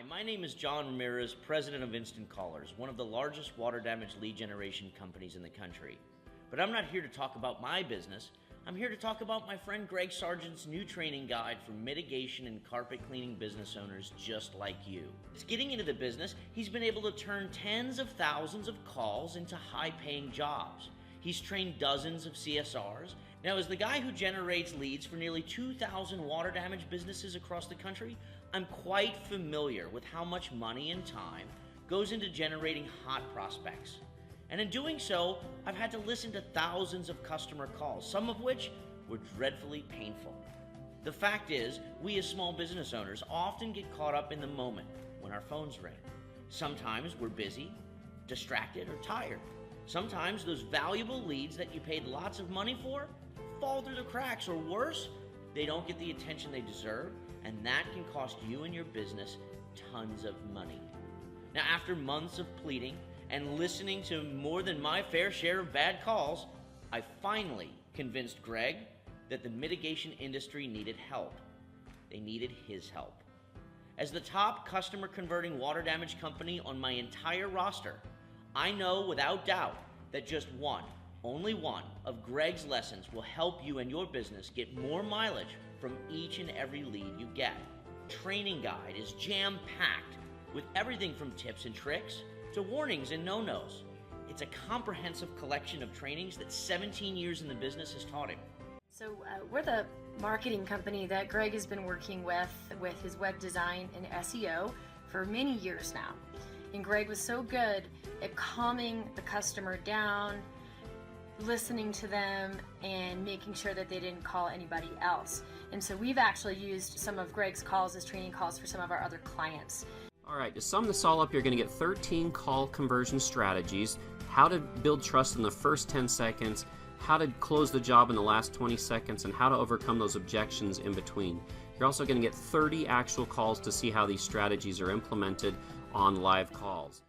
Hi, my name is John Ramirez, president of Instant Callers, one of the largest water damage lead generation companies in the country. But I'm not here to talk about my business. I'm here to talk about my friend Greg Sargent's new training guide for mitigation and carpet cleaning business owners just like you. Since getting into the business, he's been able to turn tens of thousands of calls into high-paying jobs. He's trained dozens of CSRs. Now, as the guy who generates leads for nearly 2,000 water damage businesses across the country, I'm quite familiar with how much money and time goes into generating hot prospects. And in doing so, I've had to listen to thousands of customer calls, some of which were dreadfully painful. The fact is, we as small business owners often get caught up in the moment when our phones ring. Sometimes we're busy, distracted, or tired. Sometimes those valuable leads that you paid lots of money for fall through the cracks, or worse, they don't get the attention they deserve, and that can cost you and your business tons of money. Now, after months of pleading and listening to more than my fair share of bad calls, I finally convinced Greg that the mitigation industry needed help. They needed his help. As the top customer converting water damage company on my entire roster, I know without doubt that just one, only one, of Greg's lessons will help you and your business get more mileage from each and every lead you get. Training guide is jam-packed with everything from tips and tricks to warnings and no-nos. It's a comprehensive collection of trainings that 17 years in the business has taught him. So we're the marketing company that Greg has been working with his web design and SEO for many years now. And Greg was so good at calming the customer down, listening to them, and making sure that they didn't call anybody else. And so we've actually used some of Greg's calls as training calls for some of our other clients. All right, to sum this all up, you're going to get 13 call conversion strategies, how to build trust in the first 10 seconds, how to close the job in the last 20 seconds, and how to overcome those objections in between. You're also going to get 30 actual calls to see how these strategies are implemented on live calls.